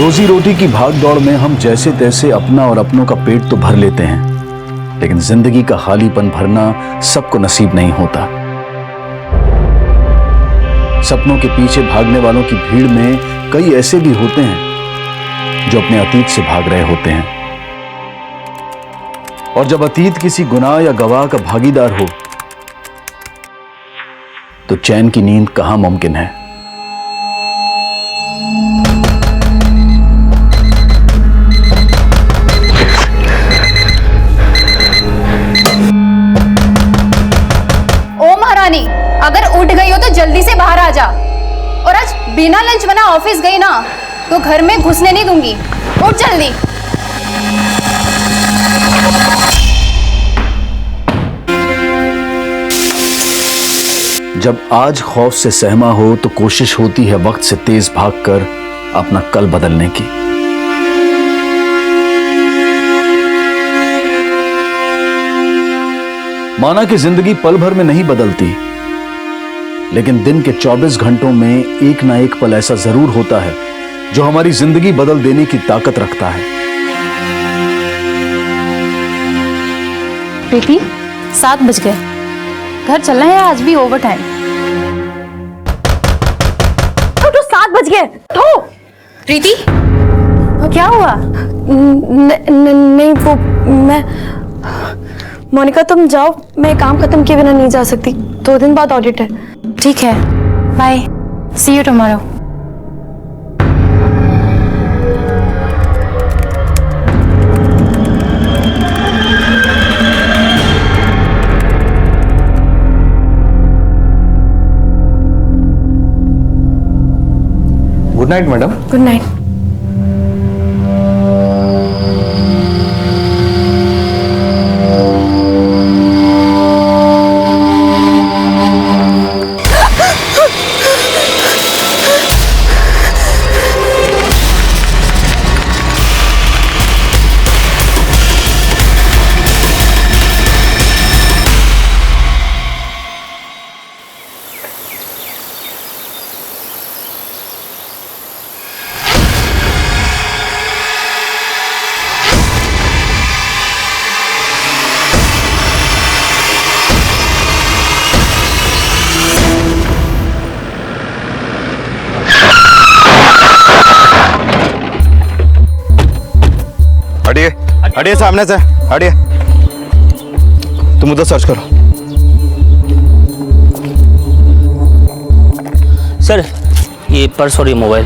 रोजी रोटी की भाग दौड़ में हम जैसे तैसे अपना और अपनों का पेट तो भर लेते हैं, लेकिन जिंदगी का खालीपन भरना सबको नसीब नहीं होता। सपनों के पीछे भागने वालों की भीड़ में कई ऐसे भी होते हैं जो अपने अतीत से भाग रहे होते हैं, और जब अतीत किसी गुनाह या गवाह का भागीदार हो तो चैन की नींद कहां मुमकिन है। अगर उठ गई हो तो जल्दी से बाहर आ जा, और आज बिना लंच बना ऑफिस गई ना तो घर में घुसने नहीं दूंगी। उठ जल्दी। जब आज खौफ से सहमा हो तो कोशिश होती है वक्त से तेज भागकर अपना कल बदलने की। माना कि जिंदगी पल भर में नहीं बदलती, लेकिन दिन के 24 घंटों में एक ना एक पल ऐसा जरूर होता है जो हमारी जिंदगी बदल देने की ताकत रखता है। प्रीति, 7 बज गए, घर चलना है, आज भी ओवर टाइम। तो 7 बज गए तो। प्रीति, क्या हुआ? नहीं वो मैं, मोनिका तुम जाओ, मैं काम खत्म किए बिना नहीं जा सकती, 2 दिन बाद ऑडिट है। ठीक है, bye, see you tomorrow. Good night madam. Good night. हटिए सामने से, हटिए। तुम उधर सर्च करो। सर, ये पर्स और ये मोबाइल।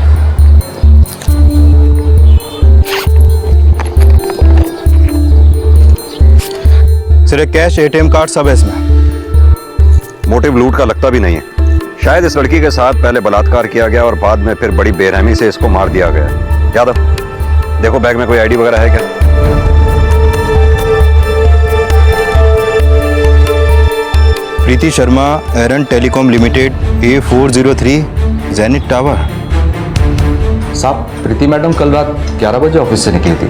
सिर्फ कैश, एटीएम कार्ड सब है इसमें। मोटिव लूट का लगता भी नहीं है। शायद इस लड़की के साथ पहले बलात्कार किया गया और बाद में फिर बड़ी बेरहमी से इसको मार दिया गया। यादव, देखो बैग में कोई आईडी वगैरह है क्या? प्रीति शर्मा, एरन telecom limited, A403 zenith tower. साहब, प्रीति मैडम कल रात 11 बजे ऑफिस से निकली थी।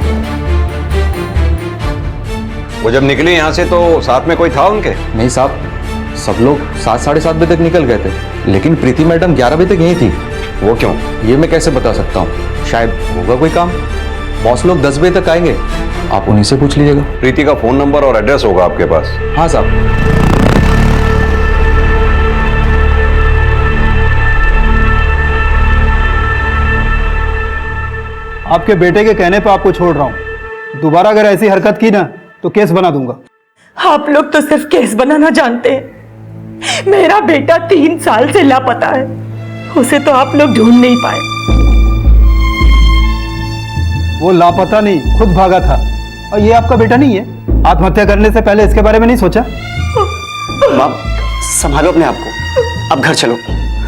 वो जब निकली यहाँ से तो साथ में कोई था उनके? नहीं साहब, सब लोग 7 साढ़े 7 बजे तक निकल गए थे, लेकिन प्रीति मैडम 11 बजे तक यहीं थी। वो क्यों? ये मैं कैसे बता सकता हूँ, शायद होगा कोई काम। बॉस लोग 10 बजे तक आएंगे, आप उन्हीं से पूछ लीजिएगा। प्रीति का फोन नंबर और एड्रेस होगा आपके पास? हाँ साहब। आपके बेटे के कहने पर आपको छोड़ रहा हूं। दोबारा अगर ऐसी हरकत की ना तो केस बना दूंगा। आप लोग तो सिर्फ केस बनाना जानते हैं। मेरा बेटा 3 साल से लापता है, उसे तो आप लोग ढूंढ नहीं पाए। वो लापता नहीं, खुद भागा था। और ये आपका बेटा नहीं है? आत्महत्या करने से पहले इसके बारे में नहीं सोचा? माँ, संभालो अपने आप को, अब घर चलो।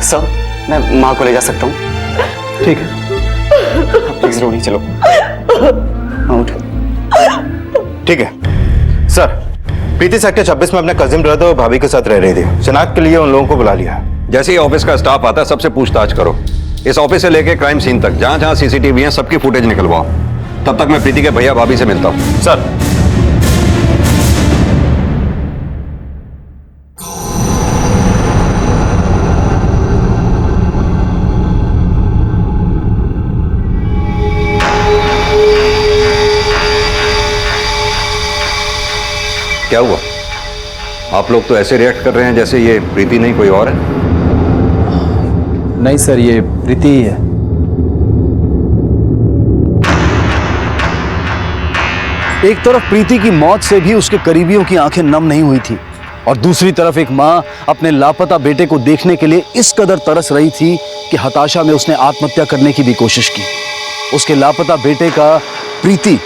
सर, मैं माँ को ले जा सकता हूँ? ठीक है, प्लीज रोनी, चलो। ठीक है सर। प्रीति सेक्टर 26 में अपने कजिन ब्रदर और भाभी के साथ रह रही थी। शनाख्त के लिए उन लोगों को बुला लिया। जैसे ही ऑफिस का स्टाफ आता है सबसे पूछताछ करो। इस ऑफिस से लेके क्राइम सीन तक जहां जहां सीसीटीवी है सबकी फुटेज निकलवाओ। तब तक मैं प्रीति के भैया भाभी से मिलता हूं। सर। क्या हुआ? आप लोग तो ऐसे रिएक्ट कर रहे हैं जैसे ये प्रीति नहीं कोई और है। नहीं सर, ये प्रीति ही है। एक तरफ प्रीति की मौत से भी उसके करीबियों की आंखें नम नहीं हुई थी और दूसरी तरफ एक मां अपने लापता बेटे को देखने के लिए इस कदर तरस रही थी कि हताशा में उसने आत्महत्या करने की भी कोशिश की। उसके लापता बेटे का प्रीति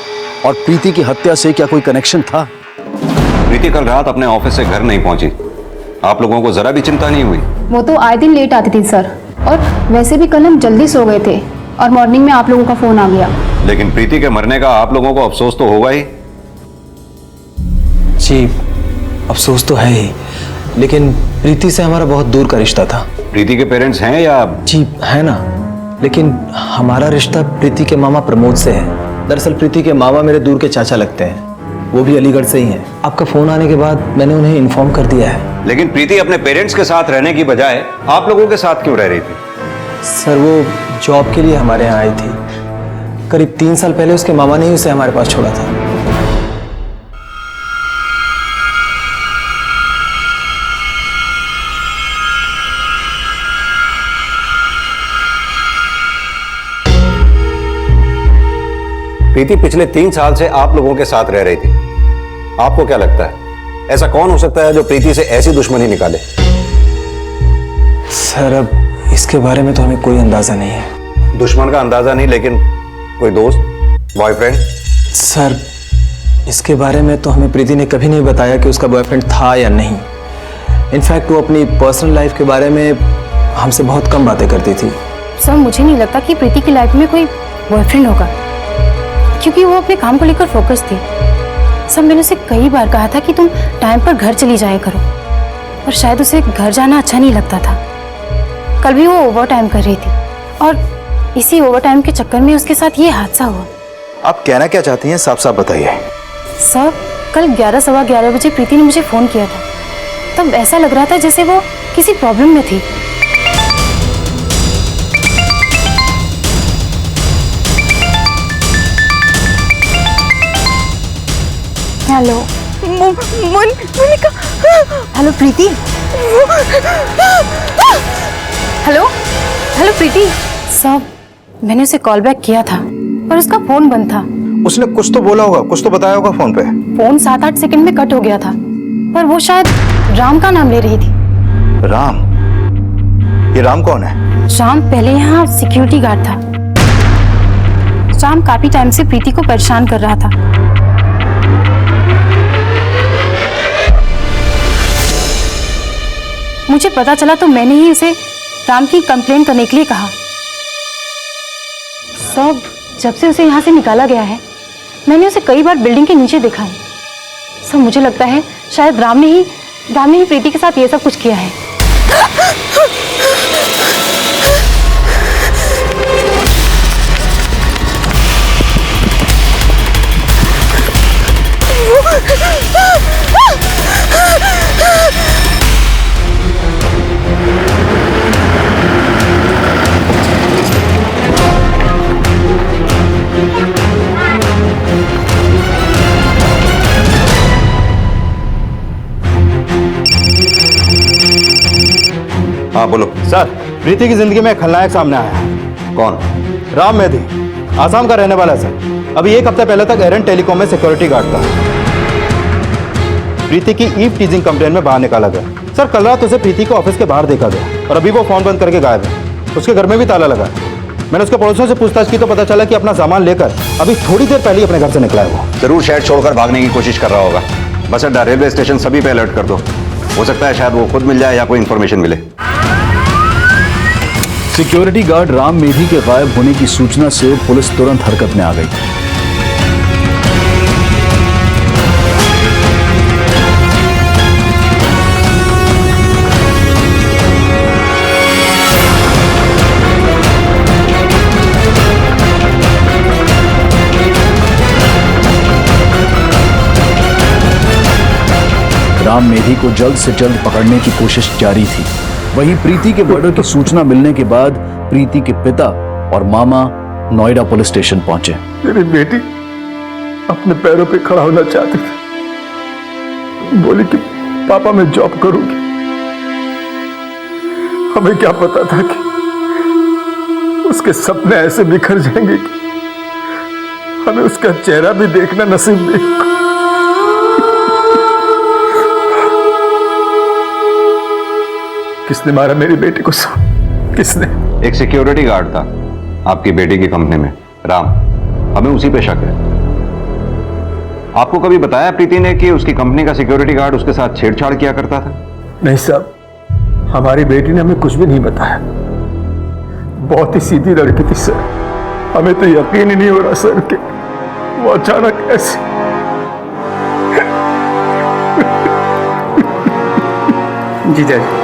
और प्रीति की हत्या से क्या कोई कनेक्शन था? प्रीति कल रात अपने ऑफिस से घर नहीं पहुंची। आप लोगों को जरा भी चिंता नहीं हुई? वो तो आए दिन लेट आती थी सर, और वैसे भी कल हम जल्दी सो गए थे और मॉर्निंग में आप लोगों का फोन आ गया। लेकिन प्रीति के मरने का आप लोगों को अफसोस तो होगा ही। जी, अफसोस तो है ही, लेकिन प्रीति से हमारा बहुत दूर का रिश्ता था। प्रीति के पेरेंट्स हैं या? जी है ना, लेकिन हमारा रिश्ता प्रीति के मामा प्रमोद से है। दरअसल प्रीति के मामा मेरे दूर के चाचा लगते हैं, वो भी अलीगढ़ से ही हैं। आपका फोन आने के बाद मैंने उन्हें इन्फॉर्म कर दिया है। लेकिन प्रीति अपने पेरेंट्स के साथ रहने की बजाय आप लोगों के साथ क्यों रह रही थी? सर, वो जॉब के लिए हमारे यहाँ आई थी। करीब 3 साल पहले उसके मामा ने ही उसे हमारे पास छोड़ा था। प्रीति पिछले 3 साल से आप लोगों के साथ रह रही थी। आपको क्या लगता है ऐसा कौन हो सकता है जो प्रीति से ऐसी दुश्मनी निकाले? सर, अब इसके बारे में तो हमें कोई अंदाजा नहीं है। दुश्मन का अंदाजा नहीं, लेकिन कोई दोस्त, बॉयफ्रेंड? सर, इसके बारे में तो हमें प्रीति ने कभी नहीं बताया कि उसका बॉयफ्रेंड था या नहीं। इनफैक्ट वो अपनी पर्सनल लाइफ के बारे में हमसे बहुत कम बातें करती थी। सर, मुझे नहीं लगता कि प्रीति की लाइफ में कोई बॉयफ्रेंड होगा, क्योंकि वो अपने काम को लेकर फोकस थी। सब मैंने उसे कई बार कहा था कि तुम टाइम पर घर चली जाया करो, पर शायद उसे घर जाना अच्छा नहीं लगता था। कल भी वो ओवर टाइम कर रही थी और इसी ओवर टाइम के चक्कर में उसके साथ ये हादसा हुआ। आप कहना क्या चाहती हैं, साफ साफ बताइए। सर, कल 11 सवा 11 बजे प्रीति ने मुझे फोन किया था। तब ऐसा लग रहा था जैसे वो किसी प्रॉब्लम में थी। हेलो मोनिका। हेलो प्रीति। हेलो हेलो प्रीति। सब मैंने उसे कॉल बैक किया था पर उसका फोन बंद था। उसने कुछ तो बोला होगा, कुछ तो बताया होगा फोन पे। फोन 7-8 सेकंड में कट हो गया था, पर वो शायद राम का नाम ले रही थी। राम? ये राम कौन है? राम पहले यहाँ सिक्योरिटी गार्ड था। राम काफी टाइम से प्रीति को परेशान कर रहा था। मुझे पता चला तो मैंने ही उसे राम की कंप्लेंट करने के लिए कहा। सब जब से उसे यहाँ से निकाला गया है मैंने उसे कई बार बिल्डिंग के नीचे देखा है। सब मुझे लगता है शायद राम ने ही प्रीति के साथ ये सब कुछ किया है। हाँ बोलो। सर, प्रीति की जिंदगी में एक खलनायक सामने आया है। कौन? राम मेहदी, आसाम का रहने वाला है सर। अभी 1 हफ्ते पहले तक एरन टेलीकॉम में सिक्योरिटी गार्ड था। प्रीति की ईव टीजिंग कंप्लेंट में बाहर निकाला गया। सर, कल रात उसे प्रीति को ऑफिस के बाहर देखा गया और अभी वो फोन बंद करके गायब है। उसके घर में भी ताला लगा है। मैंने उसके पड़ोसियों से पूछताछ की तो पता चला कि अपना सामान लेकर अभी थोड़ी देर पहले ही अपने घर से निकला है वो। जरूर शहर छोड़कर भागने की कोशिश कर रहा होगा। बस अड्डा, रेलवे स्टेशन सभी पे अलर्ट कर दो। हो सकता है शायद वो खुद मिल जाए या कोई इंफॉर्मेशन मिले। सिक्योरिटी गार्ड राम मेधी के गायब होने की सूचना से पुलिस तुरंत हरकत में आ गई। राम मेधी को जल्द से जल्द पकड़ने की कोशिश जारी थी। वहीं प्रीति के मर्डर की सूचना मिलने के बाद प्रीति के पिता और मामा नोएडा पुलिस स्टेशन पहुंचे। मेरी बेटी अपने पैरों पे खड़ा होना चाहती थी। बोली कि पापा मैं जॉब करूंगी। हमें क्या पता था कि उसके सपने ऐसे बिखर जाएंगे कि हमें उसका चेहरा भी देखना नसीब नहीं होगा। किसने मारा मेरी बेटी को? किसने? एक सिक्योरिटी गार्ड था आपकी बेटी की कंपनी में, राम। हमें उसी पे शक है। आपको कभी बताया प्रीति ने कि उसकी कंपनी का सिक्योरिटी गार्ड उसके साथ छेड़छाड़ किया करता था? नहीं साहब, हमारी बेटी ने हमें कुछ भी नहीं बताया। बहुत ही सीधी लड़की थी सर। हमें तो यकीन ही नहीं हो रहा सर कि वो अचानक ऐसे। जी जय।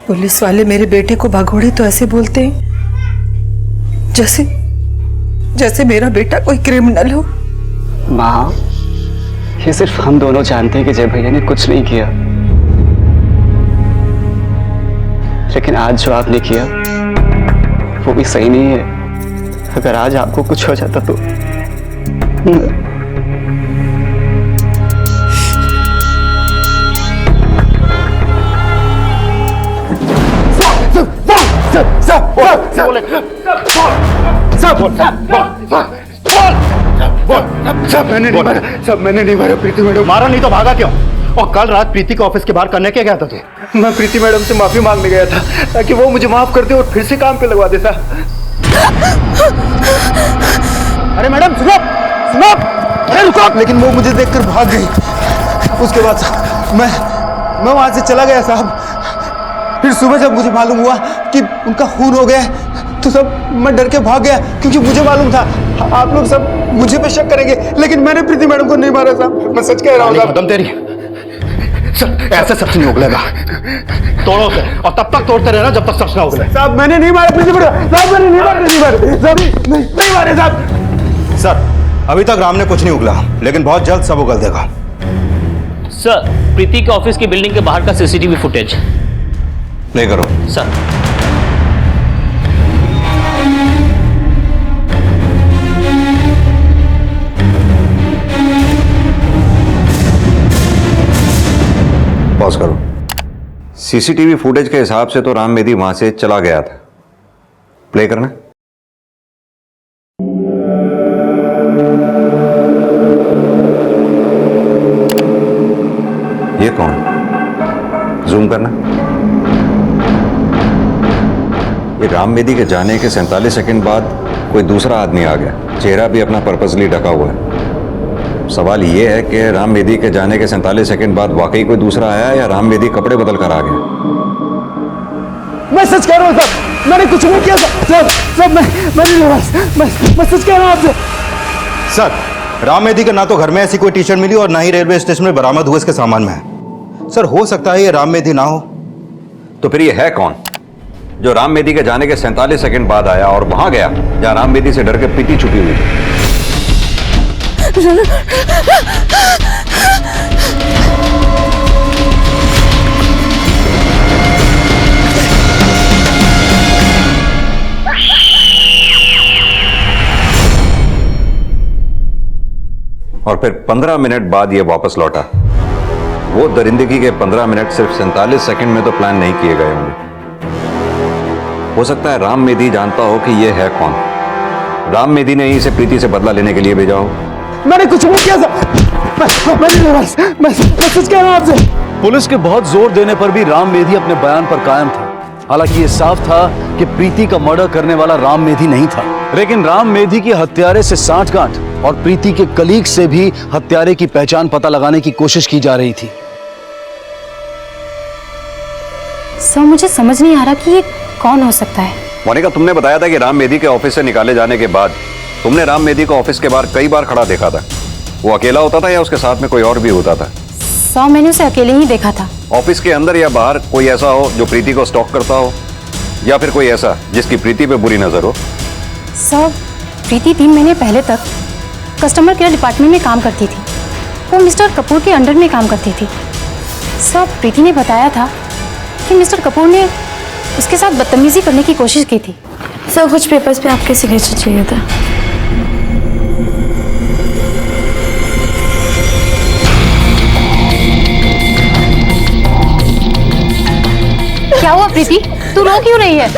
पुलिस वाले मेरे बेटे को भगोड़े तो ऐसे बोलते हैं जैसे मेरा बेटा कोई क्रिमिनल हो। माँ, ये सिर्फ हम दोनों जानते हैं कि जय भैया ने कुछ नहीं किया, लेकिन आज जो आपने किया वो भी सही नहीं है। अगर आज आपको कुछ हो जाता तो मैंने नहीं मारा प्रीति मैडम। मारा नहीं तो भागा क्यों? और कल रात प्रीति को ऑफिस के बाहर करने क्या गया था तू? मैं प्रीति मैडम से माफी मांगने गया था ताकि वो मुझे माफ कर दे और फिर से काम पे लगवा देता। अरे मैडम सुनो सुनो, अरे रुको। लेकिन वो मुझे देखकर भाग गई। उसके बाद मैं वहां से चला गया साहब। फिर सुबह जब मुझे मालूम हुआ कि उनका खून हो गया तो सब मैं डर के भाग गया, क्योंकि मुझे मालूम था आप लोग सब मुझे पे शक करेंगे, लेकिन मैंने प्रीति मैडम को नहीं मारा साहब। मैं सच कह रहा हूँ। खत्म तेरी ऐसे सच नहीं उगलेगा। तोड़ो से और तब तक तोड़ते रहना जब तक सच ना उगले। साहब मैंने नहीं मारा प्रीति मैडम। साहब मैंने नहीं मारे साहब। सर अभी तक राम ने कुछ नहीं उगला, लेकिन बहुत जल्द सब उगल देगा। सर, प्रीति के ऑफिस की बिल्डिंग के बाहर का सीसीटीवी फुटेज प्ले करो। सर। पॉज करो। सीसीटीवी फुटेज के हिसाब से तो राम मेदी वहां से चला गया था। प्ले करना। ये कौन? जूम करना। ये राम मेदी के जाने के 47 सेकंड बाद कोई दूसरा आदमी आ गया। चेहरा भी अपना पर्पसली ढका हुआ है। सवाल ये है कि राम मेदी के जाने के 47 सेकंड बाद वाकई कोई दूसरा आया या राम मेदी कपड़े बदल कर आ गया? मैं सच कह रहा हूँ सर, मैंने कुछ नहीं किया सर। मैं सच कह रहा हूँ आपसे सर। राम मेदी का ना तो घर में ऐसी कोई टी शर्ट मिली और ना ही रेलवे स्टेशन में बरामद हुए इसके सामान में है। सर हो सकता है ये राम मेदी ना हो। तो फिर ये है कौन जो राम मेदी के जाने के 47 सेकंड बाद आया और वहां गया जहां राम मेदी से डर के प्रीति छुपी हुई थी? और फिर 15 मिनट बाद ये वापस लौटा। वो दरिंदगी के 15 मिनट सिर्फ 47 सेकंड में तो प्लान नहीं किए गए होंगे। हो सकता है राम मेदी जानता हो कि ये है कौन। राम मेदी ने ही इसे प्रीति से बदला लेने के लिए भेजा हो। मैंने कुछ नहीं किया मैं सच कह रहा हूं आपसे। पुलिस के बहुत जोर देने पर भी राम मेधी अपने बयान पर कायम था। हालांकि ये साफ था कि प्रीति का मर्डर करने वाला राम मेधी नहीं था, लेकिन राम मेधी की हत्यारे से सांठगांठ और प्रीति के कलीग से भी हत्यारे की पहचान पता लगाने की कोशिश की जा रही थी। सर मुझे समझ नहीं आ रहा कि ये कौन हो सकता है। मोनिका, तुमने बताया था कि राम मेधी के ऑफिस से निकाले जाने के बाद तुमने राम मेधी को ऑफिस के बाहर कई बार खड़ा देखा था। वो अकेला होता था या उसके साथ में कोई और भी होता था? सर, मैंने उसे अकेले ही देखा था। ऑफिस के अंदर या बाहर कोई ऐसा हो जो प्रीति को स्टॉक करता हो, या फिर कोई ऐसा जिसकी प्रीति पे बुरी नजर हो? सर, प्रीति 3 महीने पहले तक कस्टमर केयर डिपार्टमेंट में काम करती थी। वो मिस्टर कपूर के अंडर में काम करती थी। सर, प्रीति ने बताया था कि मिस्टर कपूर ने उसके साथ बदतमीजी करने की कोशिश की थी। सर, कुछ पेपर्स पे आपके सिग्नेचर चाहिए था। क्या हुआ प्रीति? तू रो क्यों रही है?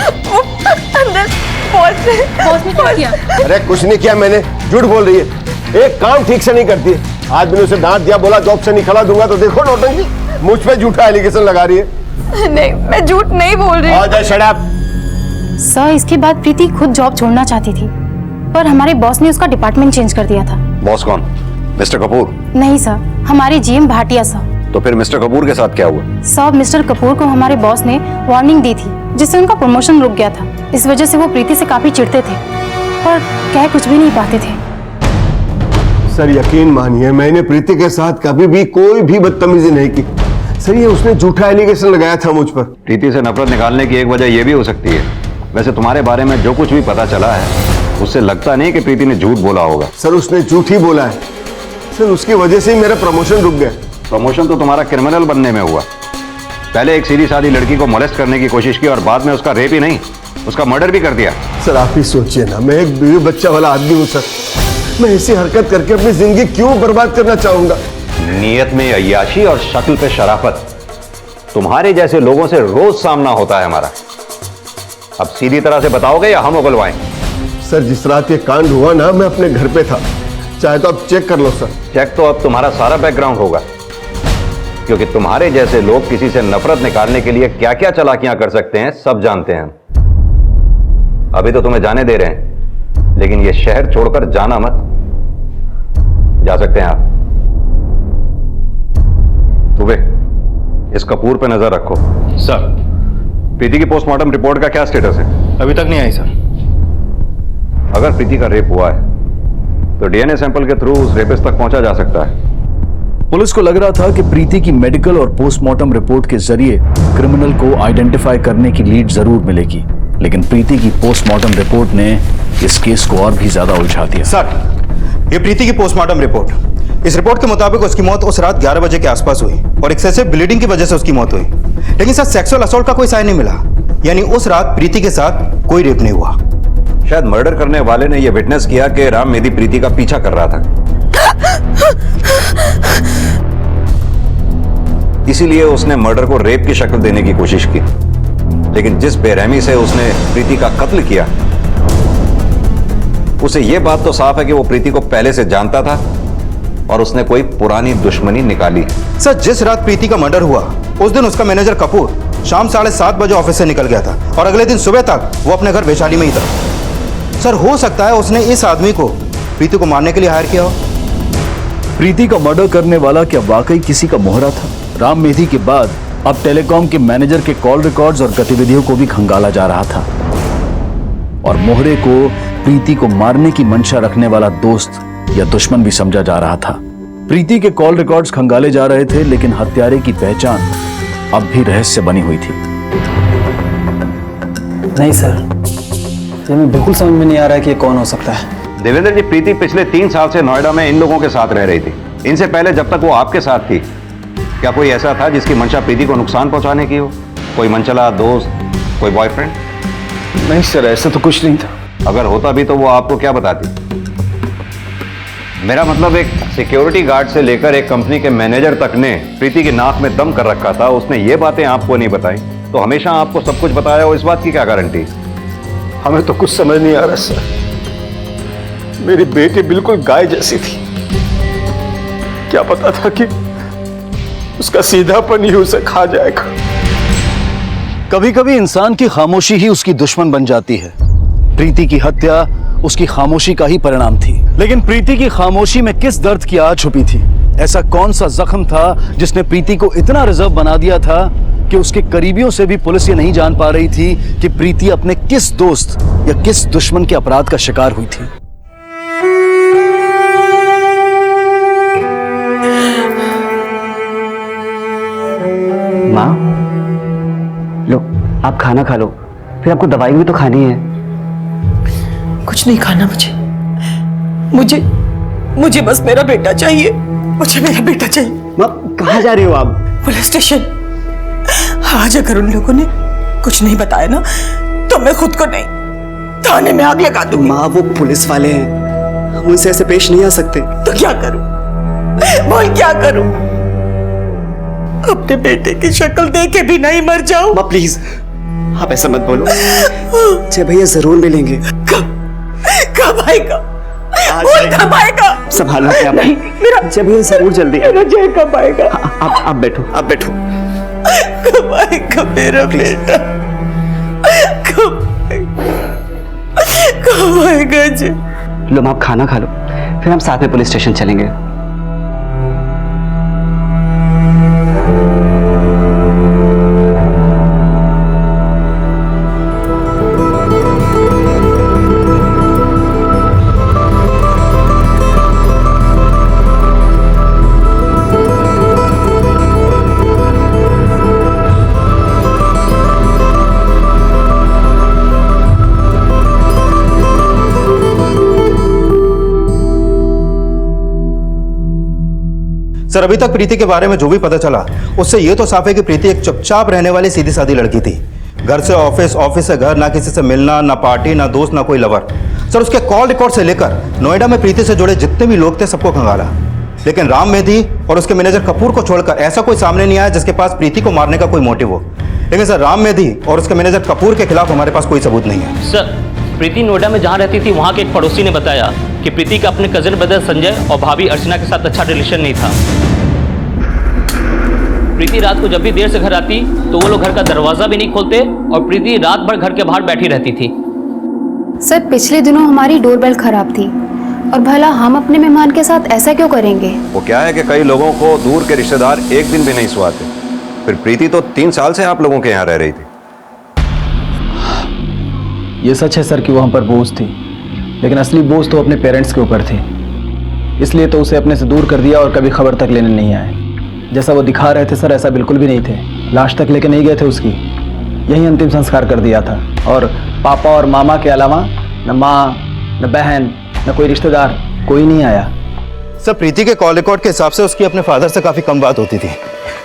अंदर बॉस ने क्या किया? अरे कुछ नहीं किया मैंने, झूठ बोल रही है। एक काम ठीक से नहीं करती है। आज मैंने उसे डांट दिया, बोला जॉब से निकला दूंगा, तो देखो नौटंकी, मुझ पे झूठा एलिगेशन लगा रही है। नहीं, मैं झूठ नहीं बोल रही हूँ। Shut up. सर, इसके बाद प्रीति खुद जॉब छोड़ना चाहती थी, पर हमारे बॉस ने उसका डिपार्टमेंट चेंज कर दिया था। बॉस कौन? मिस्टर कपूर? नहीं सर, हमारे जीएम भाटिया सर। तो फिर मिस्टर कपूर के साथ क्या हुआ? सर, मिस्टर कपूर को हमारे बॉस ने वार्निंग दी थी, जिससे उनका प्रमोशन रुक गया था। इस वजह से वो प्रीति से काफी चिढ़ते थे, पर कह कुछ भी नहीं पाते थे। सर यकीन मानिए, मैंने प्रीति के साथ कभी भी कोई भी बदतमीजी नहीं की। सर, ये उसने झूठा एलिगेशन लगाया था मुझ पर। प्रीति से नफरत निकालने की एक वजह यह भी हो सकती है। वैसे तुम्हारे बारे में जो कुछ भी पता चला है, उससे लगता नहीं कि प्रीति ने झूठ बोला होगा। सर, उसने झूठ ही बोला है। सर, उसकी वजह से ही मेरा प्रमोशन रुक गया। प्रमोशन तो तुम्हारा क्रिमिनल बनने में हुआ। पहले एक सीधी सादी लड़की को मोलेस्ट करने की कोशिश की और बाद में उसका रेप ही नहीं, उसका मर्डर भी कर दिया। सर, आप ही सोचिए ना, मैं एक बीवी बच्चा वाला आदमी हूँ सर। मैं ऐसी हरकत करके अपनी जिंदगी क्यों बर्बाद करना चाहूंगा? नीयत में अय्याशी और शक्ल पे शराफत, तुम्हारे जैसे लोगों से रोज सामना होता है हमारा। अब सीधी तरह से बताओगे या हम उगलवाएं? सर, जिस रात ये कांड हुआ ना, मैं अपने घर पे था। चाहे तो आप चेक कर लो सर। चेक तो अब तुम्हारा सारा बैकग्राउंड होगा, क्योंकि तुम्हारे जैसे लोग किसी से नफरत निकालने के लिए क्या क्या चालाकियां कर सकते हैं सब जानते हैं। अभी तो तुम्हें जाने दे रहे हैं, लेकिन ये शहर छोड़कर जाना मत। जा सकते हैं आप। तुम्हें इस कपूर पे नजर रखो। सर, प्रीति की पोस्टमार्टम रिपोर्ट का क्या स्टेटस है? अभी तक नहीं आई सर। अगर प्रीति का रेप हुआ है तो डीएनए सैंपल के थ्रू उस रेपिस्ट तक पहुंचा जा सकता है। पुलिस को लग रहा था कि प्रीति की मेडिकल और पोस्टमार्टम रिपोर्ट के जरिए क्रिमिनल को आइडेंटिफाई करने की लीड जरूर मिलेगी, लेकिन प्रीति की पोस्टमार्टम रिपोर्ट ने इस केस को और भी ज्यादा उलझा दिया। सर, ये प्रीति की पोस्टमार्टम रिपोर्ट, इस रिपोर्ट के मुताबिक उसकी मौत उस रात 11 बजे के आसपास हुई और एक्सेसिव ब्लीडिंग की वजह से उसकी मौत हुई। लेकिन सर, सेक्सुअल असॉल्ट का कोई साइन नहीं मिला, यानी उस रात प्रीति के साथ कोई रेप नहीं हुआ। शायद मर्डर करने वाले ने यह विटनेस किया कि राम मेधी प्रीति का पीछा कर रहा था, इसीलिए उसने मर्डर को रेप की शक्ल देने की कोशिश की। लेकिन जिस बेरहमी से उसने प्रीति का कत्ल किया, उसे यह बात तो साफ है कि वो प्रीति को पहले से जानता था और उसने कोई पुरानी दुश्मनी निकाली। सर, जिस रात प्रीति का मर्डर हुआ, उस दिन उसका मैनेजर कपूर शाम 7:30 बजे ऑफिस से निकल गया था और अगले दिन सुबह तक वो अपने घर वैशाली में ही था। सर, हो सकता है उसने इस आदमी को प्रीति को मारने के लिए हायर किया हो। प्रीति का मर्डर करने वाला क्या वाकई किसी का मोहरा था? राम मेधी के बाद अब टेलीकॉम के मैनेजर के कॉल रिकॉर्ड्स और गतिविधियों को भी खंगाला जा रहा था, और मोहरे को प्रीति को मारने की मंशा रखने वाला दोस्त या दुश्मन भी समझा जा रहा था। प्रीति के कॉल रिकॉर्ड्स खंगाले जा रहे थे, लेकिन हत्यारे की पहचान अब भी रहस्य बनी हुई थी। नहीं सर, ये मैं बिल्कुल समझ में नहीं आ रहा है कि ये कौन हो सकता है। देवेंद्र जी, प्रीति पिछले 3 साल से नोएडा में इन लोगों के साथ रह रही थी। इनसे पहले जब तक वो आपके साथ थी, क्या कोई ऐसा था जिसकी मंशा प्रीति को नुकसान पहुंचाने की हो? कोई मनचला दोस्त, कोई बॉयफ्रेंड? नहीं सर, ऐसा तो कुछ नहीं था। अगर होता भी तो वो आपको क्या बताती? मेरा मतलब, एक सिक्योरिटी गार्ड से लेकर एक कंपनी के मैनेजर तक ने प्रीति की नाक में दम कर रखा था। उसने ये बातें आपको नहीं बताई, तो हमेशा आपको सब कुछ बताया हो, इस बात की क्या गारंटी? हमें तो कुछ समझ नहीं आ रहा सर। मेरी बेटी बिल्कुल गाय जैसी थी। क्या पता था कि उसका सीधापन ही उसे खा जाएगा। कभी कभी इंसान की खामोशी ही उसकी दुश्मन बन जाती है। प्रीति की हत्या उसकी खामोशी का ही परिणाम थी, लेकिन प्रीति की खामोशी में किस दर्द की आग छुपी थी? ऐसा कौन सा जख्म था जिसने प्रीति को इतना रिजर्व बना दिया था कि उसके करीबियों से भी पुलिस ये नहीं जान पा रही थी कि प्रीति अपने किस दोस्त या किस दुश्मन के अपराध का शिकार हुई थी। माँ, लो आप खाना खा लो, फिर आपको दवाई भी तो खानी है। कुछ नहीं खाना मुझे मुझे बस मेरा बेटा चाहिए, मुझे मेरा बेटा चाहिए। माँ कहाँ जा रही हो आप? Police station. आज अगर उन लोगों ने कुछ नहीं बताया ना तो मैं खुद को नहीं थाने में आग लगा दूंगी। माँ वो पुलिस वाले हैं, हम उनसे ऐसे पेश नहीं आ सकते। तो क्या करूं? बोल क्या करूं? अपने बेटे की शक्ल देखे भी नहीं मर जाऊं? माँ प्लीज आप ऐसा मत बोलो, जय भैया जरूर मिलेंगे। कब आएगा? बोल कब आएगा? संभालना क्या? नहीं मेरा जय भैया जरूर जल्दी। मेरा जय कब आएगा? आप बैठो, आप बैठो। कब आएगा मेरा बेटा? कब आएगा जय? लो आप खाना खा लो, फिर हम साथ में पुलिस स्टेशन चलेंगे। सर अभी तक प्रीति के बारे में जो भी पता चला उससे ये तो साफ है कि प्रीति एक चुपचाप रहने वाली सीधी सादी लड़की थी। घर से ऑफिस, ऑफिस से घर, ना किसी से मिलना, ना पार्टी, ना दोस्त, ना कोई लवर। सर उसके कॉल रिकॉर्ड से लेकर नोएडा में प्रीति से जुड़े जितने भी लोग थे सबको खंगाला, लेकिन राम मेधी और उसके मैनेजर कपूर को छोड़कर ऐसा कोई सामने नहीं आया जिसके पास प्रीति को मारने का कोई मोटिव हो। लेकिन सर राम मेधी और उसके मैनेजर कपूर के खिलाफ हमारे पास कोई सबूत नहीं है। सर प्रीति नोएडा में जहाँ रहती थी वहाँ के एक पड़ोसी ने बताया कि प्रीति का अपने कजिन ब्रदर संजय और भाभी अर्चना के साथ अच्छा रिलेशन नहीं था। प्रीति रात को जब भी देर से घर आती तो वो लोग घर का दरवाजा भी नहीं खोलते और प्रीति रात भर घर के बाहर बैठी रहती थी। सर पिछले दिनों हमारी डोरबेल खराब थी और भला हम अपने मेहमान के साथ ऐसा क्यों करेंगे? वो क्या है कि कई लोगों को दूर के रिश्तेदार एक दिन भी नहीं सुहाते। फिर प्रीति तो 3 साल से आप लोगों के यहाँ रह रही थी। ये सच है सर कि वो हम पर बोझ थी, लेकिन असली बोझ तो अपने पेरेंट्स के ऊपर थी। इसलिए तो उसे अपने से दूर कर दिया और कभी खबर तक लेने नहीं आए। जैसा वो दिखा रहे थे सर ऐसा बिल्कुल भी नहीं थे। लाश तक लेके नहीं गए थे उसकी, यही अंतिम संस्कार कर दिया था। और पापा और मामा के अलावा न माँ, न बहन, न कोई रिश्तेदार, कोई नहीं आया। सर प्रीति के कॉल रिकॉर्ड के हिसाब से उसकी अपने फादर से काफ़ी कम बात होती थी।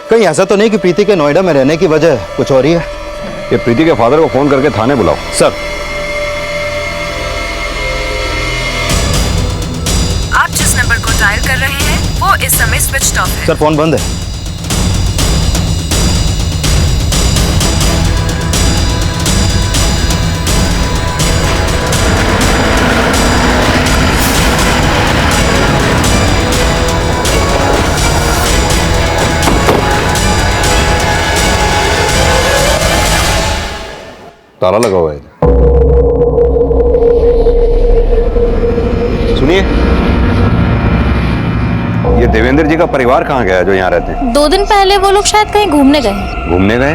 कहीं ऐसा तो नहीं कि प्रीति के नोएडा में रहने की वजह कुछ और ही है? ये प्रीति के फादर को फ़ोन करके थाने बुलाओ। सर आप जिस नंबर को डायल कर रहे हैं वो इस समय स्विच ऑफ है। सर फोन बंद है। ताला लगा हुआ है। सुनिए, ये देवेंद्र जी का परिवार कहाँ गया जो यहाँ रहते हैं? 2 दिन पहले वो लोग शायद कहीं घूमने गए। घूमने गए?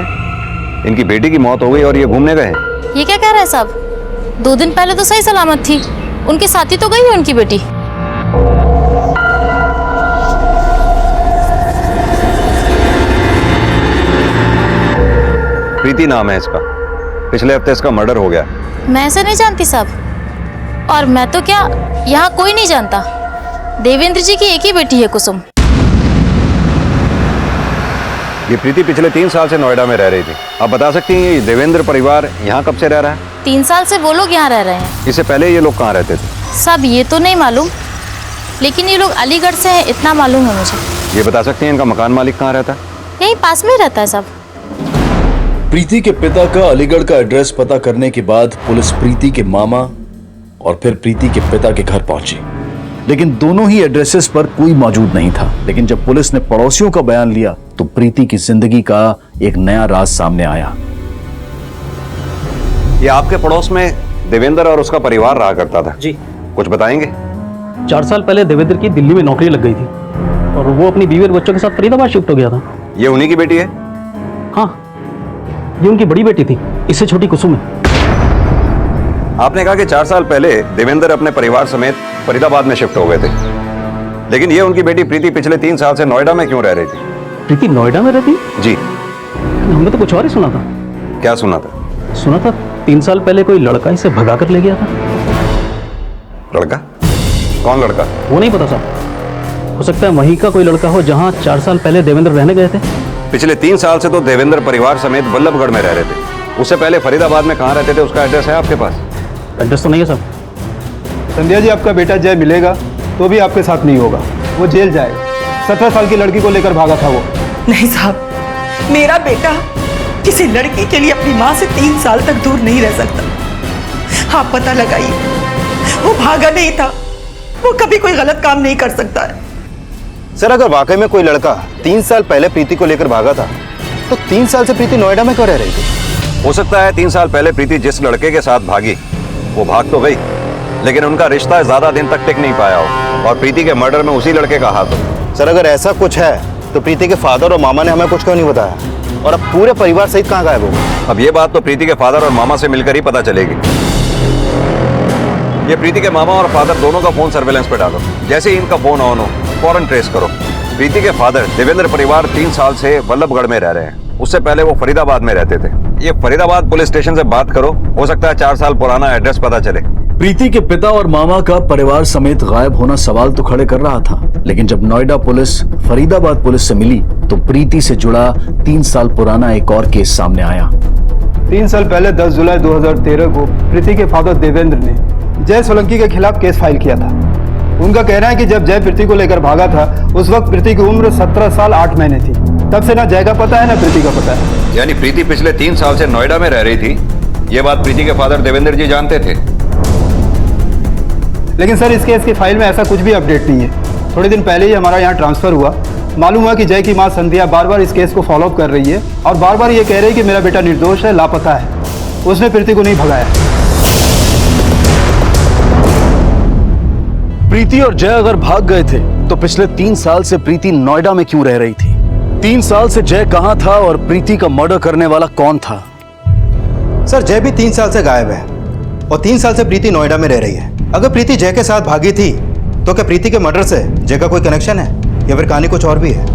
इनकी बेटी की मौत हो गई और ये घूमने गए? ये क्या कह रहे हैं साहब? 2 दिन पहले तो सही सलामत थी, उनके साथी तो गई हुई उनकी बेटी। प्रीति नाम है इसका, पिछले हफ्ते इसका मर्डर हो गया। मैं ऐसे नहीं जानती साहब, और मैं तो क्या यहाँ कोई नहीं जानता। देवेंद्र जी की एक ही बेटी है कुसुम। ये प्रीति पिछले 3 साल से नोएडा में रह रही थी। आप बता सकती हैं ये देवेंद्र परिवार यहाँ कब से रह रहा है? 3 साल से वो लोग यहाँ रह रहे हैं। इससे पहले ये लोग कहाँ रहते थे? साहब ये तो नहीं मालूम, लेकिन ये लोग अलीगढ़ से हैं इतना मालूम है मुझे। ये बता सकती हैं इनका मकान मालिक कहाँ रहता है? यहीं पास में ही रहता है साहब। प्रीति के पिता का अलीगढ़ का एड्रेस पता करने के बाद पुलिस प्रीति के मामा और फिर प्रीति के पिता के घर पहुंची, लेकिन दोनों ही एड्रेसेस पर कोई मौजूद नहीं था। लेकिन जब पुलिस ने पड़ोसियों का बयान लिया तो प्रीति की जिंदगी का एक नया राज सामने आया। ये आपके पड़ोस में देवेंद्र और उसका परिवार रहा करता था जी। कुछ बताएंगे? 4 साल पहले देवेंद्र की दिल्ली में नौकरी लग गई थी और वो अपनी बीवी और बच्चों के साथ फरीदाबाद शिफ्ट हो गया था। ये उन्हीं की बेटी है? हाँ, ये उनकी बड़ी बेटी थी, इससे छोटी कुसुम है। आपने कहा कि 4 साल पहले देवेंद्र अपने परिवार समेत फरीदाबाद में शिफ्ट हो गए थे, लेकिन ये उनकी बेटी प्रीति पिछले 3 साल से नोएडा में क्यों रह रही थी? प्रीति नोएडा में रहती? जी। हमने तो कुछ और ही सुना था। क्या सुना था? सुना था 3 साल पहले कोई लड़का इसे भगा कर ले गया था। लड़का? कौन लड़का? वो नहीं पता साहब, हो सकता है वहीं का कोई लड़का हो जहां 4 साल पहले देवेंद्र रहने गए थे। पिछले 3 साल से तो देवेंद्र परिवार समेत वल्लभगढ़ में रह रहे थे। उससे पहले फरीदाबाद में कहाँ रहते थे, उसका एड्रेस है आपके पास? एड्रेस तो नहीं है साहब। संध्या जी, आपका बेटा जय मिलेगा तो भी आपके साथ नहीं होगा, वो जेल जाएगा। 17 साल की लड़की को लेकर भागा था वो। नहीं साहब, मेरा बेटा किसी लड़की के लिए अपनी माँ से 3 साल तक दूर नहीं रह सकता। आप पता लगाइए, वो भागा नहीं था, वो कभी कोई गलत काम नहीं कर सकता है। सर, अगर वाकई में कोई लड़का 3 साल पहले प्रीति को लेकर भागा था तो 3 साल से प्रीति नोएडा में क्यों रह रही थी? हो सकता है 3 साल पहले प्रीति जिस लड़के के साथ भागी वो भाग तो गई, लेकिन उनका रिश्ता ज्यादा दिन तक टिक नहीं पाया हो और प्रीति के मर्डर में उसी लड़के का हाथ हो। सर, अगर ऐसा कुछ है तो प्रीति के फादर और मामा ने हमें कुछ क्यों नहीं बताया, और अब पूरे परिवार सहित कहाँ गायब हो गए? अब ये बात तो प्रीति के फादर और मामा से मिलकर ही पता चलेगी। ये प्रीति के मामा और फादर दोनों का फोन सर्वेलेंस पे डालो। जैसे ही इनका फोन ऑन हो फौरन ट्रेस करो। प्रीति के फादर देवेंद्र परिवार 3 साल से वल्लभगढ़ में रह रहे हैं, उससे पहले वो फरीदाबाद में रहते थे। ये फरीदाबाद पुलिस स्टेशन से बात करो, हो सकता है 4 साल पुराना एड्रेस पता चले। प्रीति के पिता और मामा का परिवार समेत गायब होना सवाल तो खड़े कर रहा था, लेकिन जब नोएडा पुलिस फरीदाबाद पुलिस से मिली तो प्रीति से जुड़ा 3 साल पुराना एक और केस सामने आया। 3 साल पहले 10 जुलाई 2013 को प्रीति के फादर देवेंद्र ने जय सोलंकी के खिलाफ केस फाइल किया था। उनका कहना है कि जब जय प्रीति को लेकर भागा था उस वक्त प्रीति की उम्र 17 साल 8 महीने थी। तब से ना जय का पता है ना प्रीति का पता है। यानी प्रीति पिछले 3 साल से नोएडा में रह रही थी, ये बात प्रीति के फादर देवेंद्र जी जानते थे। लेकिन सर, इस केस की फाइल में ऐसा कुछ भी अपडेट नहीं है। थोड़े दिन पहले ही हमारा यहाँ ट्रांसफर हुआ, मालूम हुआ कि जय की माँ संध्या बार बार इस केस को फॉलो अप कर रही है और बार बार ये कह रही है कि मेरा बेटा निर्दोष है, लापता है, उसने प्रीति को नहीं भगाया। प्रीति और जय अगर भाग गए थे तो पिछले 3 साल से प्रीति नोएडा में क्यों रह रही थी? 3 साल से जय कहां था और प्रीति का मर्डर करने वाला कौन था? सर, जय भी 3 साल से गायब है और 3 साल से प्रीति नोएडा में रह रही है। अगर प्रीति जय के साथ भागी थी तो क्या प्रीति के मर्डर से जय का कोई कनेक्शन है या फिर कहानी कुछ और भी है?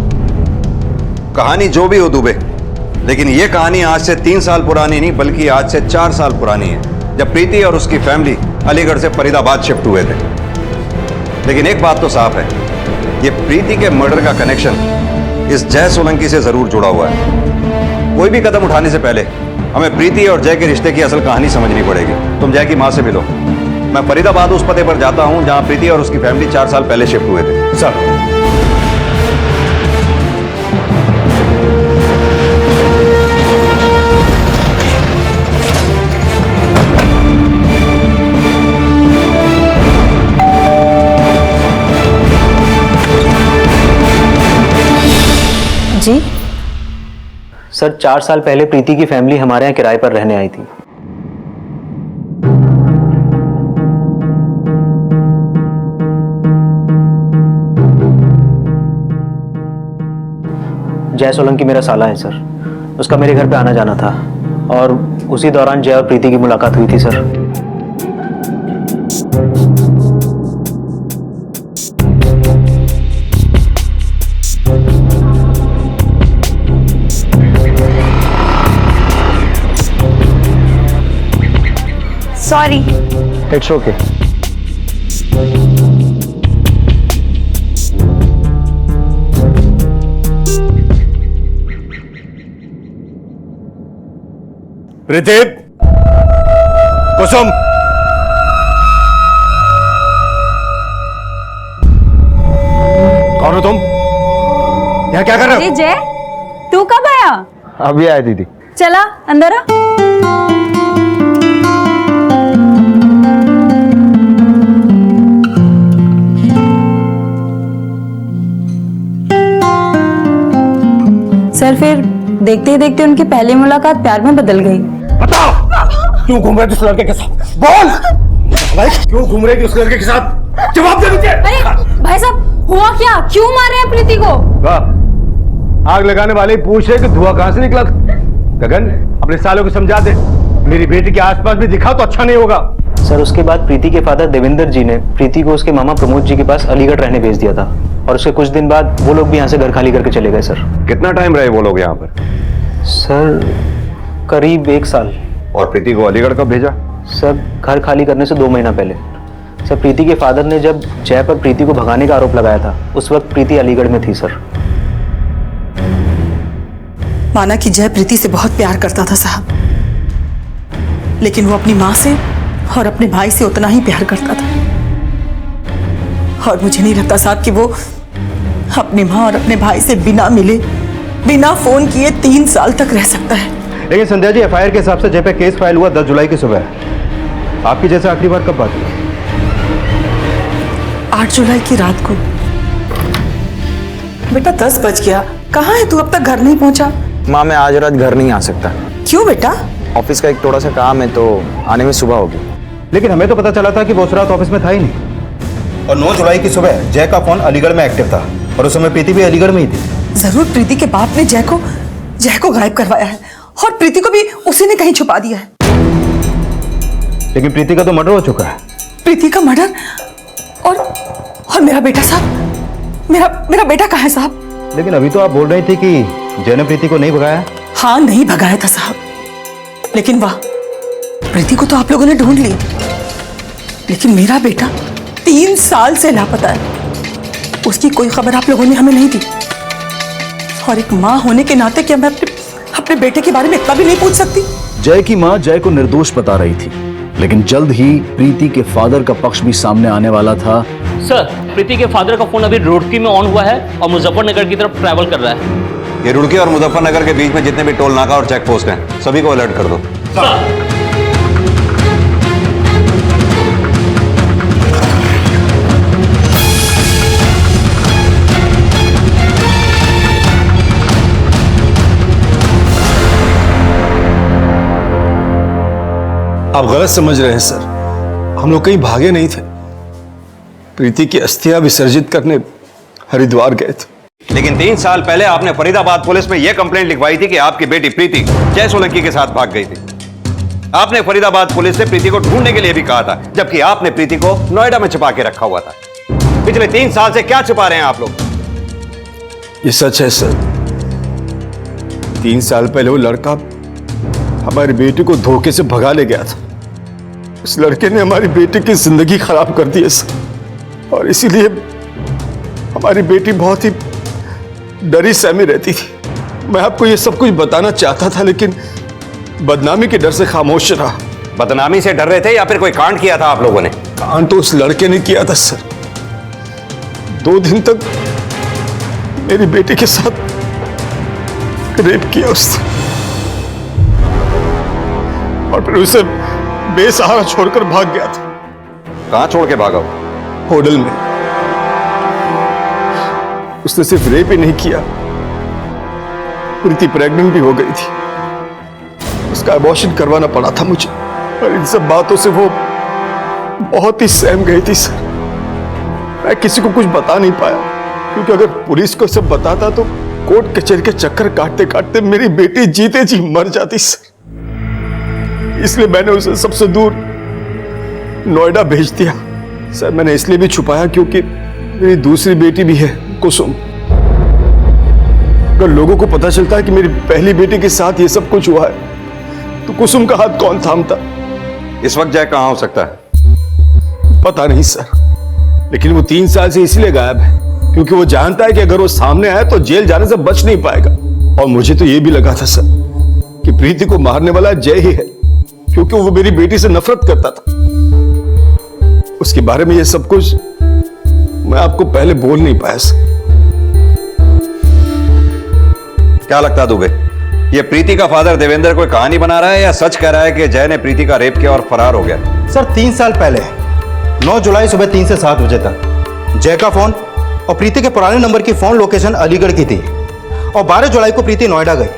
कहानी जो भी हो दुबे, लेकिन ये कहानी आज से 3 साल पुरानी नहीं बल्कि आज से 4 साल पुरानी है, जब प्रीति और उसकी फैमिली अलीगढ़ से फरीदाबाद शिफ्ट हुए थे। लेकिन एक बात तो साफ है, ये प्रीति के मर्डर का कनेक्शन इस जय सोलंकी से जरूर जुड़ा हुआ है। कोई भी कदम उठाने से पहले हमें प्रीति और जय के रिश्ते की असल कहानी समझनी पड़ेगी। तुम जय की माँ से मिलो, मैं फरीदाबाद उस पते पर जाता हूं जहां प्रीति और उसकी फैमिली 4 साल पहले शिफ्ट हुए थे। सर, जी सर, 4 साल पहले प्रीति की फैमिली हमारे यहाँ किराए पर रहने आई थी। जय सोलंकी मेरा साला है सर, उसका मेरे घर पे आना जाना था और उसी दौरान जय और प्रीति की मुलाकात हुई थी sir. Sorry. It's okay. Preeti, Kusum, कौन हो तुम? यहाँ क्या कर रहे हो? जय, तू कब आया? अभी आया दीदी। चला अंदर आ। सर, फिर देखते ही देखते उनकी पहली मुलाकात प्यार में बदल गई। बताओ, क्यों घूम रहे थे उस लड़के के साथ? बोल भाई, क्यों घूम रहे थे उस लड़के के साथ? जवाब दे मुझे। अरे भाई साहब, हुआ क्या? क्यों मार रहे हैं प्रीति को? आग लगाने वाले पूछ रहे कि धुआं कहां से निकला? गगन, अपने सालों को समझा दे, मेरी बेटी के आसपास भी दिखा तो अच्छा नहीं होगा। सर उसके बाद प्रीति के फादर देवेंद्र जी ने प्रीति को उसके मामा प्रमोद जी के पास अलीगढ़ रहने भेज दिया था और उसके कुछ दिन बाद वो लोग भी यहाँ से घर खाली करके चले गए सर। कितना टाइम रहे वो लोग यहाँ पर? सर करीब 1 साल। और प्रीति को अलीगढ़ कब भेजा? सर घर खाली करने से 2 महीना पहले। सर प्रीति के फादर ने जब जय पर प्रीति को भगाने का आरोप लगाया था उस वक्त प्रीति अलीगढ़ में थी सर। माना कि जय प्रीति से बहुत प्यार करता था साहब, लेकिन वो अपनी माँ से और अपने भाई से उतना ही प्यार करता था। और मुझे नहीं लगता साहब कि वो अपनी माँ और अपने भाई से बिना मिले, बिना फोन किए 3 साल तक रह सकता है। लेकिन संध्या जी, एफआईआर के हिसाब से जय पे केस फाइल हुआ 10 जुलाई की सुबह। आपकी जैसे आखिरी बार कब बात हुई? 8 जुलाई की रात को। बेटा 10 बज गया, कहाँ है तू? अब तक घर नहीं पहुंचा। माँ मैं आज रात घर नहीं आ सकता। क्यों बेटा? ऑफिस का एक थोड़ा सा काम है तो आने में सुबह होगी। लेकिन हमें तो पता चला था कि वो उस रात ऑफिस में था ही नहीं। और 9 जुलाई की सुबह जय का फोन अलीगढ़ में एक्टिव था और उस समय प्रीति भी अलीगढ़ में ही थी। जरूर प्रीति के बाप ने जय को गायब करवाया है और प्रीति को भी उसी ने कहीं छुपा दिया है। लेकिन प्रीति का तो मर्डर हो चुका है। प्रीति का मर्डर? और मेरा बेटा साहब, मेरा बेटा कहाँ है साहब? लेकिन अभी तो आप बोल रही थी कि जय ने प्रीति को नहीं भगाया। हाँ नहीं भगाया था साहब, लेकिन वाह, प्रीति को तो आप लोगों ने ढूंढ लिया, लेकिन मेरा बेटा 3 साल से लापता है। उसकी कोई खबर आप लोगों ने हमें नहीं दी। और एक माँ होने के नाते क्या मैं अपने बेटे के बारे में इतना भी नहीं पूछ सकती? जय की मां जय को निर्दोष बता रही थी, लेकिन जल्द ही प्रीति के फादर का पक्ष भी सामने आने वाला था। सर प्रीति के फादर का फोन अभी रुड़की में ऑन हुआ है और मुजफ्फरनगर की तरफ ट्रैवल कर रहा है। ये रुड़की और मुजफ्फरनगर के बीच में जितने भी टोल नाका और चेक पोस्ट हैं सभी को अलर्ट कर दो। आप गलत समझ रहे हैं सर, हम लोग कहीं भागे नहीं थे। प्रीति की अस्थियां विसर्जित करने हरिद्वार गए थे। लेकिन 3 साल पहले आपने फरीदाबाद पुलिस में यह कंप्लेंट लिखवाई थी कि आपकी बेटी प्रीति जय सोलंकी के साथ भाग गई थी। आपने फरीदाबाद पुलिस से प्रीति को ढूंढने के लिए भी कहा था, जबकि आपने प्रीति को नोएडा में छिपा के रखा हुआ था। पिछले 3 साल से क्या छिपा रहे हैं आप लोग? ये सच है सर। 3 साल पहले वो लड़का हमारी बेटी को धोखे से भगा ले गया था। उस लड़के ने हमारी बेटी की जिंदगी खराब कर दी है सर, और इसीलिए हमारी बेटी बहुत ही डरी सहमी रहती थी। मैं आपको ये सब कुछ बताना चाहता था, लेकिन बदनामी के डर से खामोश रहा। बदनामी से डर रहे थे या फिर कोई कांड किया था आप लोगों ने? कांड तो उस लड़के ने किया था सर। 2 दिन तक मेरी बेटी के साथ रेप किया उसने, और फिर उसे बेसहारा छोड़कर भाग गया था। कहां छोड़ के भागा? होटल में। उसने सिर्फ रेप ही नहीं किया, प्रीति प्रेग्नेंट भी हो गई थी। उसका अबॉर्शन करवाना पड़ा था मुझे, और इन सब बातों से वो बहुत ही सहम गई थी सर। मैं किसी को कुछ बता नहीं पाया, क्योंकि अगर पुलिस को सब बताता तो कोर्ट कचहरी के चक्कर काटते काटते मेरी बेटी जीते जी मर जाती सर। इसलिए मैंने उसे सबसे दूर नोएडा भेज दिया सर। मैंने इसलिए भी छुपाया क्योंकि मेरी दूसरी बेटी भी है, कुसुम। अगर लोगों को पता चलता है कि मेरी पहली बेटी के साथ ये सब कुछ हुआ है, तो कुसुम का हाथ कौन थामता? इस वक्त जय कहां हो सकता है? पता नहीं सर, लेकिन वो 3 साल से इसलिए गायब है क्योंकि वो जानता है कि अगर वो सामने आए तो जेल जाने से बच नहीं पाएगा। और मुझे तो ये भी लगा था सर कि प्रीति को मारने वाला जय ही है, क्योंकि वो मेरी बेटी से नफरत करता था। उसके बारे में ये सब कुछ मैं आपको पहले बोल नहीं पाया सर। क्या लगता है दुबे, ये प्रीति का फादर देवेंद्र कोई कहानी बना रहा है या सच कह रहा है कि जय ने प्रीति का रेप किया और फरार हो गया? सर 3 साल पहले 9 जुलाई सुबह 3 से 7 बजे तक जय का फोन और प्रीति के पुराने नंबर की फोन लोकेशन अलीगढ़ की थी, और 12 जुलाई को प्रीति नोएडा गई।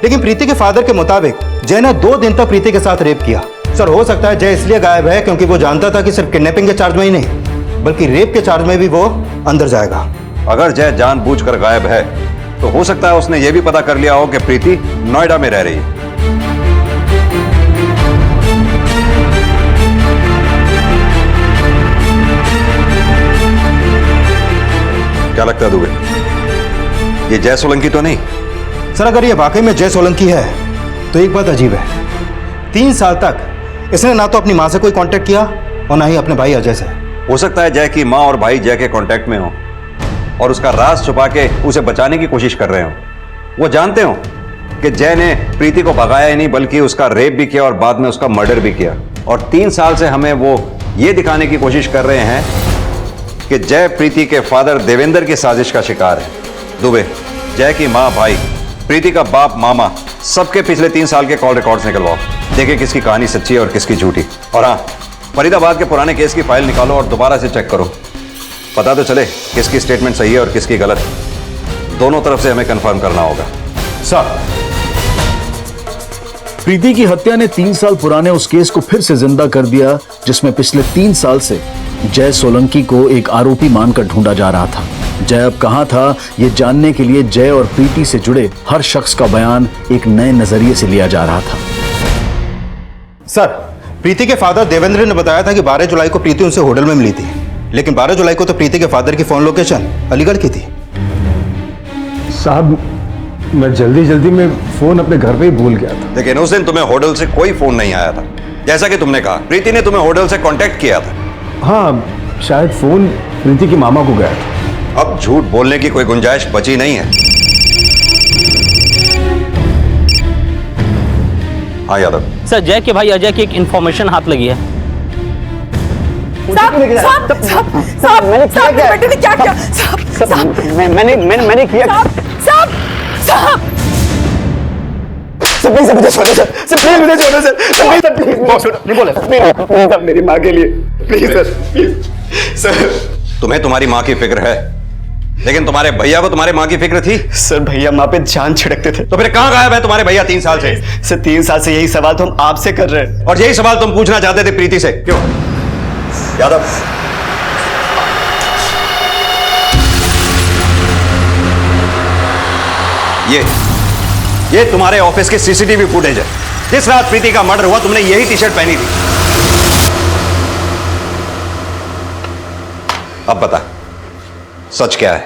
लेकिन प्रीति के फादर के मुताबिक जय ने 2 दिन तक प्रीति के साथ रेप किया। सर हो सकता है जय इसलिए गायब है क्योंकि वो जानता था कि सिर्फ किडनैपिंग के चार्ज में ही नहीं बल्कि रेप के चार्ज में भी वो अंदर जाएगा। अगर जय जानबूझकर गायब है तो हो सकता है उसने ये भी पता कर लिया हो कि प्रीति नोएडा में रह रही है। क्या लगता है दुबे, ये जय सोलंकी तो नहीं? सर अगर ये वाकई में जय सोलंकी है तो एक बात अजीब है, 3 साल तक इसने ना तो अपनी माँ से कोई कांटेक्ट किया और ना ही अपने भाई अजय से। हो सकता है जय की माँ और भाई जय के कांटेक्ट में हो और उसका राज छुपा के उसे बचाने की कोशिश कर रहे हो। वो जानते हो कि जय ने प्रीति को भगाया ही नहीं बल्कि उसका रेप भी किया और बाद में उसका मर्डर भी किया। और 3 साल से हमें वो ये दिखाने की कोशिश कर रहे हैं कि जय प्रीति के फादर देवेंद्र की साजिश का शिकार है। दुबे, जय की माँ, भाई, प्रीति का बाप, मामा, सबके पिछले 3 साल के कॉल रिकॉर्ड्स निकलवाओ, देखें किसकी कहानी सच्ची है और किसकी झूठी। और हाँ, फरीदाबाद के पुराने केस की फाइल निकालो और दोबारा से चेक करो, पता तो चले किसकी स्टेटमेंट सही है और किसकी गलत। दोनों तरफ से हमें कंफर्म करना होगा। सर, प्रीति की हत्या ने 3 साल पुराने उस केस को फिर से जिंदा कर दिया जिसमें पिछले 3 साल से जय सोलंकी को एक आरोपी मानकर ढूंढा जा रहा था। जय अब कहां था, ये जानने के लिए जय और प्रीति से जुड़े हर शख्स का बयान एक नए नजरिए से लिया जा रहा था। सर, प्रीति के फादर देवेंद्र ने बताया था कि 12 जुलाई को प्रीति उनसे होटल में मिली थी, लेकिन 12 जुलाई को तो प्रीति के फादर की फोन लोकेशन अलीगढ़ की थी। साहब, मैं जल्दी में फोन अपने घर पे ही भूल गया था। लेकिन उस दिन तुम्हें होटल से कोई फोन नहीं आया था, जैसा कि तुमने कहा प्रीति ने तुम्हें होटल से कांटेक्ट किया था। हाँ, शायद फोन प्रीति की मामा को गया था। अब झूठ बोलने की कोई गुंजाइश बची नहीं है। हाँ यादव सर, जय के भाई अजय की एक इंफॉर्मेशन हाथ लगी है। बेटे ने क्या किया? मैंने किया। प्लीज मुझे छोड़ो सर, प्लीज मुझे छोड़ो सर, प्लीज नहीं बोले, प्लीज मेरी माँ के लिए, प्लीज सर, प्लीज सर। तुम्हें तुम्हारी माँ की फिक्र है, लेकिन तुम्हारे भैया को तुम्हारे माँ की फिक्र थी? सर भैया माँ पे जान छिड़कते थे। तो फिर कहाँ गायब है तुम्हारे भैया 3 साल से? सर 3 साल से यही सवाल तो हम आपसे कर रहे हैं। और यही सवाल तुम पूछना चाहते थे प्रीति से, क्यों? यादव, ये तुम्हारे ऑफिस के सीसीटीवी फुटेज है। जिस रात प्रीति का मर्डर हुआ तुमने यही टी-शर्ट पहनी थी। अब बता, सच क्या है?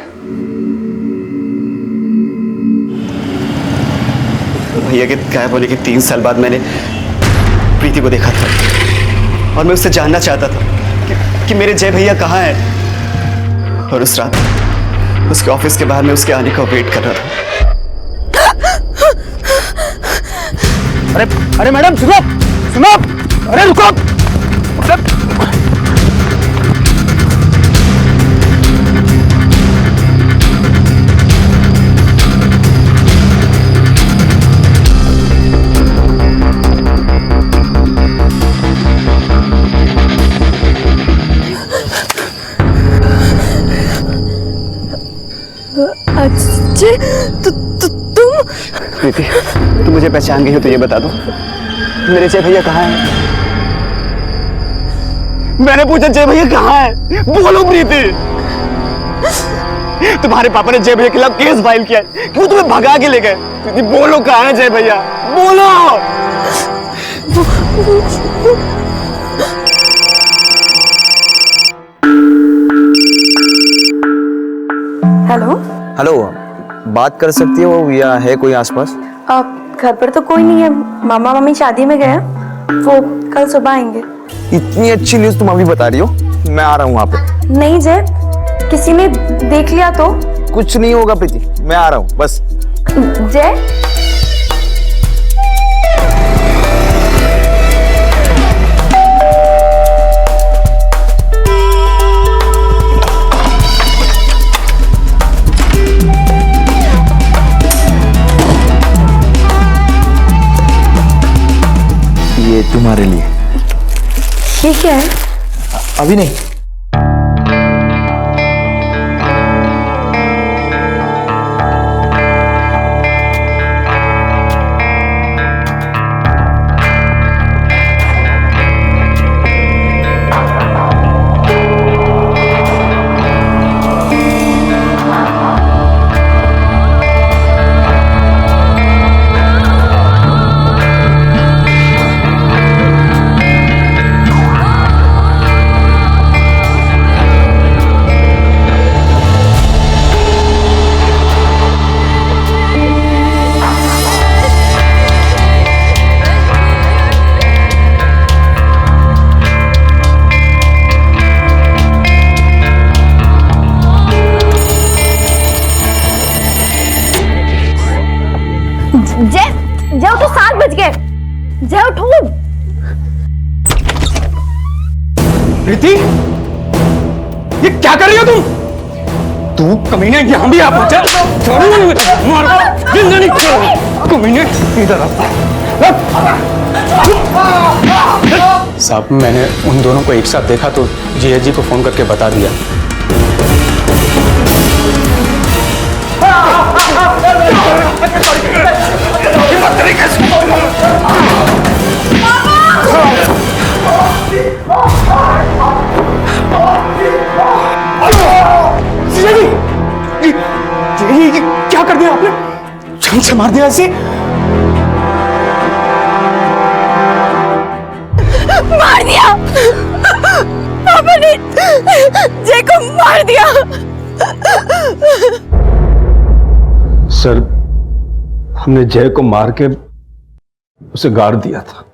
भैया के गायब होने के 3 साल बाद मैंने प्रीति को देखा था और मैं उससे जानना चाहता था कि मेरे जय भैया कहाँ हैं। और उस रात उसके ऑफिस के बाहर मैं उसके आने का वेट कर रहा था। अरे मैडम सुनो, अरे रुको। अजय, तुम? प्रीति, तुम मुझे पहचान गई हो तो ये बता दो, मेरे जय भैया कहाँ हैं? मैंने पूछा जय भैया कहाँ हैं? बोलो प्रीति। तुम्हारे पापा ने जय भैया के खिलाफ केस फाइल किया है, क्यों तुम्हें भगा के ले गए? प्रीति बोलो कहाँ है जय भैया, बोलो। हेलो, बात कर सकती हो या है कोई आसपास? घर पर तो कोई नहीं है, मामा मामी शादी में गए, वो कल सुबह आएंगे। इतनी अच्छी न्यूज़ तुम अभी बता रही हो? मैं आ रहा हूँ वहाँ पे। नहीं जय, किसी ने देख लिया तो? कुछ नहीं होगा प्रीति, मैं आ रहा हूँ बस। जय, ये तुम्हारे लिए। ये क्या है? अभी नहीं। जय उठो। प्रीति, ये क्या कर रही हो तुम? तू कमीने यहाँ भी आ पहुंचा? जिंदा नहीं छोड़ो कमीने, इधर आ। साहब, मैंने उन दोनों को एक साथ देखा तो जीएस जी को फोन करके बता दिया। ये क्या कर दिया आपने? जान से मार दिया ऐसे? मार दिया पापा ने जय को मार दिया। सर, हमने जय को मार के उसे गाड़ दिया था।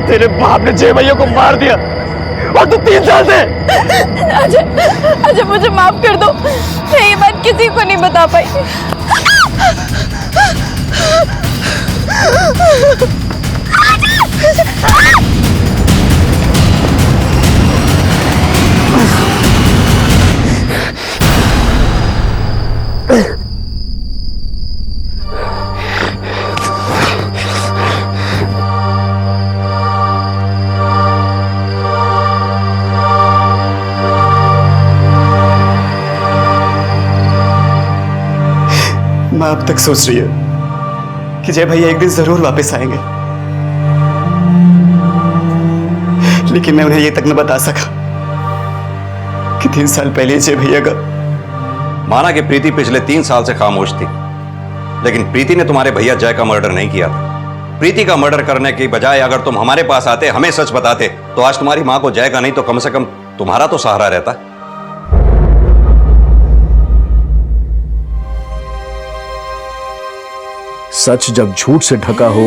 तेरे बाप ने जय भैया को मार दिया और तू 3 साल से। अजय मुझे माफ कर दो, मैं ये बात किसी को नहीं बता पाई। माँ अब तक सोच रही है कि जय भैया एक दिन जरूर वापस आएंगे, लेकिन मैं उन्हें ये तक न बता सका कि 3 साल पहले जय भैया का। माना कि प्रीति पिछले 3 साल से खामोश थी, लेकिन प्रीति ने तुम्हारे भैया जय का मर्डर नहीं किया था। प्रीति का मर्डर करने की बजाय अगर तुम हमारे पास आते, हमें सच बताते, तो आज तुम्हारी मां को जय का नहीं तो कम से कम तुम्हारा तो सहारा रहता। सच जब झूठ से ढका हो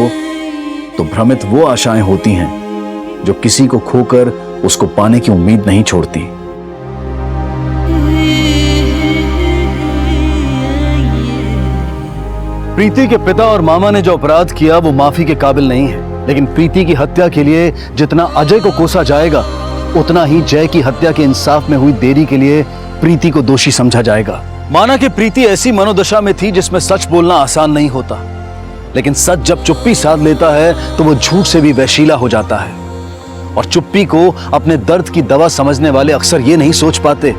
तो भ्रमित वो आशाएं होती हैं जो किसी को खोकर उसको पाने की उम्मीद नहीं छोड़ती। प्रीति के पिता और मामा ने जो अपराध किया वो माफी के काबिल नहीं है, लेकिन प्रीति की हत्या के लिए जितना अजय को कोसा जाएगा, उतना ही जय की हत्या के इंसाफ में हुई देरी के लिए प्रीति को दोषी समझा जाएगा। माना कि प्रीति ऐसी मनोदशा में थी जिसमें सच बोलना आसान नहीं होता, लेकिन सच जब चुप्पी साध लेता है तो वो झूठ से भी वहशीला हो जाता है। और चुप्पी को अपने दर्द की दवा समझने वाले अक्सर ये नहीं सोच पाते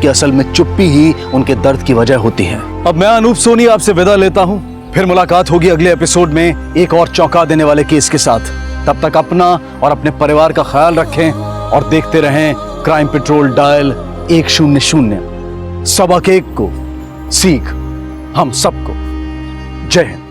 कि असल में चुप्पी ही उनके दर्द की वजह होती है। अब मैं अनूप सोनी आपसे विदा लेता हूं, फिर मुलाकात होगी अगले एपिसोड में एक और चौंका देने वाले केस के साथ। तब तक अपना और अपने परिवार का ख्याल रखें और देखते रहें क्राइम पेट्रोल डायल 100। सबक एक को सीख हम सबको। जय हिंद।